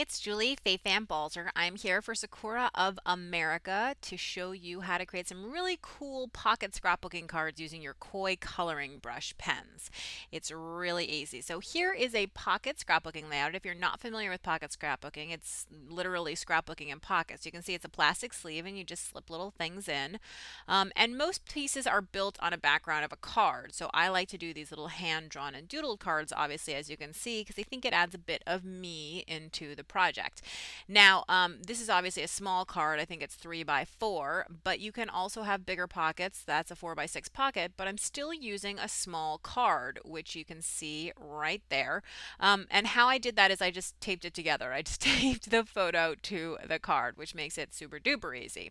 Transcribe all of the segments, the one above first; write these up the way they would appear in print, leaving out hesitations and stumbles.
it's Julie, Fei-Fan Balzer. I'm here for Sakura of America to show you how to create some really cool pocket scrapbooking cards using your koi coloring brush pens. It's really easy. So here is a pocket scrapbooking layout. If you're not familiar with pocket scrapbooking, it's literally scrapbooking in pockets. You can see it's a plastic sleeve and you just slip little things in. And most pieces are built on a background of a card. So I like to do these little hand-drawn and doodled cards, obviously, as you can see, because I think it adds a bit of me into the project. Now, this is obviously a small card. I think it's 3 by 4, but you can also have bigger pockets. That's a 4 by 6 pocket, but I'm still using a small card, which you can see right there. And how I did that is I just taped it together. I just taped the photo to the card, which makes it super duper easy.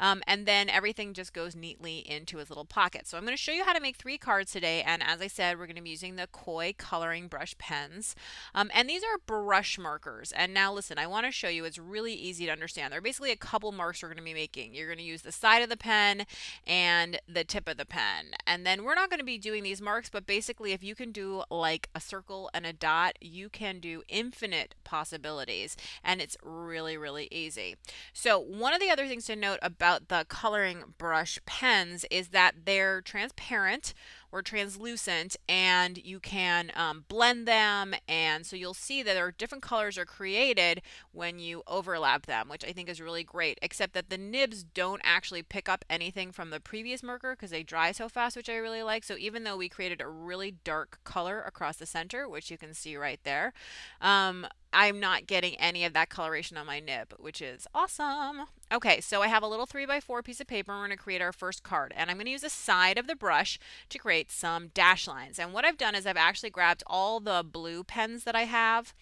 And then everything just goes neatly into its little pocket. So I'm going to show you how to make 3 cards today, and as I said, we're going to be using the koi coloring brush pens. And these are brush markers. And now listen, I want to show you, it's really easy to understand. There are basically a couple marks we're going to be making. You're going to use the side of the pen and the tip of the pen. And then we're not going to be doing these marks, but basically if you can do like a circle and a dot, you can do infinite possibilities, and it's really, really easy. So one of the other things to note about the coloring brush pens is that they're transparent or translucent, and you can blend them, and so you'll see that there are different colors are created when you overlap them, which I think is really great, except that the nibs don't actually pick up anything from the previous marker because they dry so fast, which I really like. So even though we created a really dark color across the center, which you can see right there, I'm not getting any of that coloration on my nib, which is awesome. Okay, so I have a little 3 by 4 piece of paper. We're going to create our first card, and I'm going to use the side of the brush to create some dash lines. And what I've done is I've actually grabbed all the blue pens that I have,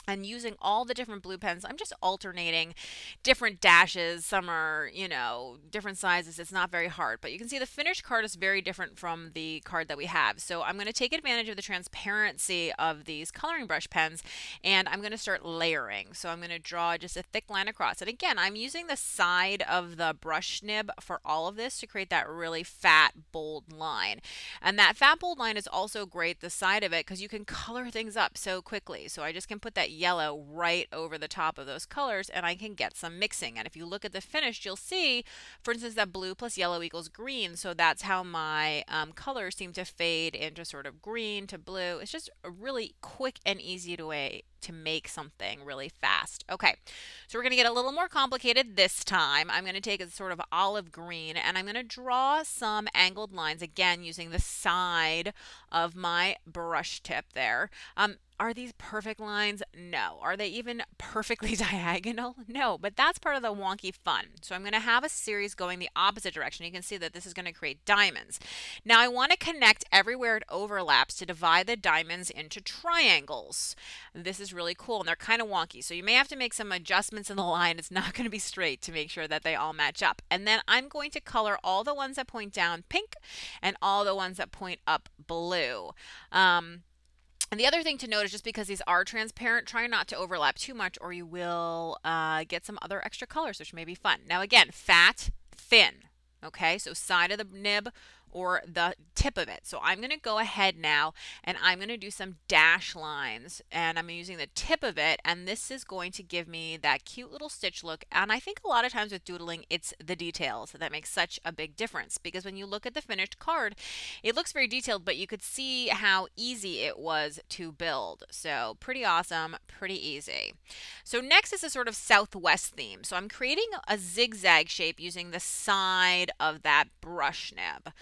and using all the different blue pens, I'm just alternating different dashes. Some are, different sizes. It's not very hard, but you can see the finished card is very different from the card that we have. So I'm going to take advantage of the transparency of these coloring brush pens, and I'm going to start layering. So I'm going to draw just a thick line across. And again, I'm using the side of the brush nib for all of this to create that really fat, bold line. And that fat, bold line is also great, the side of it, because you can color things up so quickly. So I just can put that yellow right over the top of those colors, and I can get some mixing. And if you look at the finished, you'll see, for instance, that blue plus yellow equals green. So that's how my colors seem to fade into sort of green to blue. It's just a really quick and easy way to make something really fast. Okay, so we're going to get a little more complicated this time. I'm going to take a sort of olive green, and I'm going to draw some angled lines, again using the side of my brush tip there. Are these perfect lines? No. Are they even perfectly diagonal? No, but that's part of the wonky fun. So I'm going to have a series going the opposite direction. You can see that this is going to create diamonds. Now I want to connect everywhere it overlaps to divide the diamonds into triangles. This is really cool, and they're kind of wonky. So you may have to make some adjustments in the line. It's not going to be straight to make sure that they all match up. And then I'm going to color all the ones that point down pink and all the ones that point up blue. And the other thing to note is just because these are transparent, try not to overlap too much or you will get some other extra colors, which may be fun. Now again, fat, thin. Okay, so side of the nib or the tip of it. So I'm going to go ahead now and I'm going to do some dash lines, and I'm using the tip of it, and this is going to give me that cute little stitch look. And I think a lot of times with doodling, it's the details that makes such a big difference, because when you look at the finished card, it looks very detailed, but you could see how easy it was to build. So pretty awesome, pretty easy. So next is a sort of southwest theme. So I'm creating a zigzag shape using the side of that brush nib.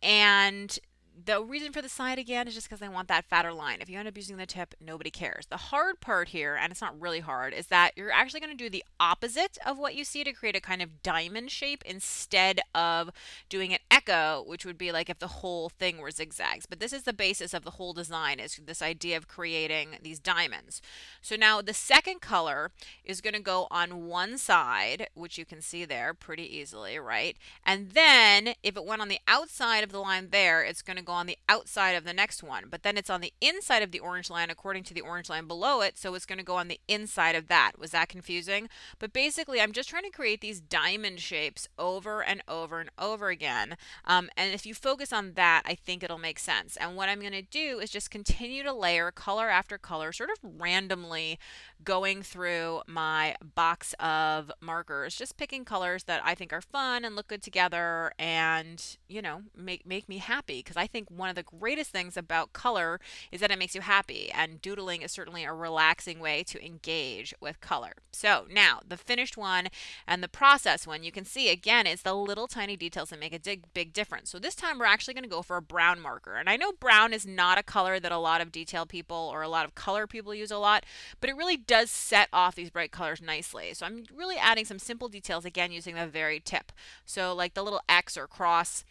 And the reason for the side again is just because I want that fatter line. If you end up using the tip, nobody cares. The hard part here, and it's not really hard, is that you're actually going to do the opposite of what you see to create a kind of diamond shape instead of doing an echo, which would be like if the whole thing were zigzags. But this is the basis of the whole design, is this idea of creating these diamonds. So now the second color is going to go on one side, which you can see there pretty easily, right? And then if it went on the outside of the line there, it's going to go on the outside of the next one, but then it's on the inside of the orange line according to the orange line below it, so it's going to go on the inside of that. Was that confusing? But basically I'm just trying to create these diamond shapes over and over and over again And if you focus on that, I think it'll make sense. And what I'm going to do is just continue to layer color after color, sort of randomly going through my box of markers, just picking colors that I think are fun and look good together and, you know, make me happy. Because I think one of the greatest things about color is that it makes you happy. And doodling is certainly a relaxing way to engage with color. So now the finished one and the process one, you can see again, it's the little tiny details that make a big difference. So this time we're actually going to go for a brown marker. And I know brown is not a color that a lot of detail people or a lot of color people use a lot, but it really does set off these bright colors nicely. So I'm really adding some simple details again using the very tip. So like the little X or cross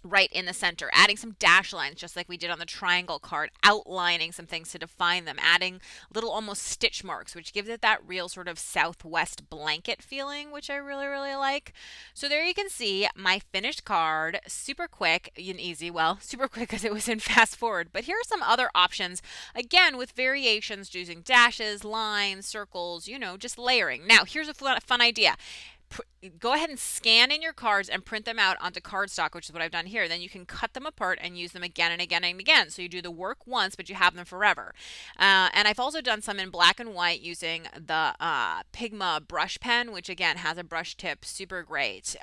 right in the center, adding some dash lines just like we did on the triangle card, outlining some things to define them, adding little almost stitch marks, which gives it that real sort of Southwest blanket feeling, which I really like. So there you can see my finished card, super quick and easy. Well, super quick because it was in fast forward, but here are some other options, again with variations using dashes, lines, circles, you know, just layering. Now here's a fun idea. Go ahead and scan in your cards and print them out onto cardstock, which is what I've done here. Then you can cut them apart and use them again and again and again. So you do the work once, but you have them forever. And I've also done some in black and white using the Pigma brush pen, which again has a brush tip, super great.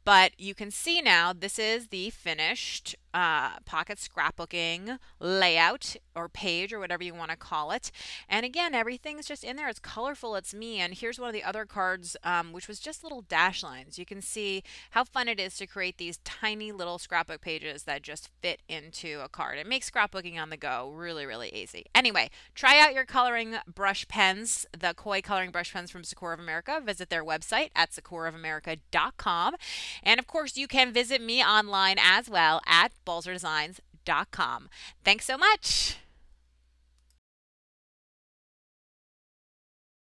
But you can see now this is the finished pocket scrapbooking layout or page or whatever you want to call it. And again, everything's just in there. It's colorful. It's me. And here's one of the other cards, which was just little dash lines. You can see how fun it is to create these tiny little scrapbook pages that just fit into a card. It makes scrapbooking on the go really easy. Anyway, try out your coloring brush pens, the Koi coloring brush pens from Sakura of America. Visit their website at sakuraofamerica.com. And of course, you can visit me online as well at balzerdesigns.com. Thanks so much.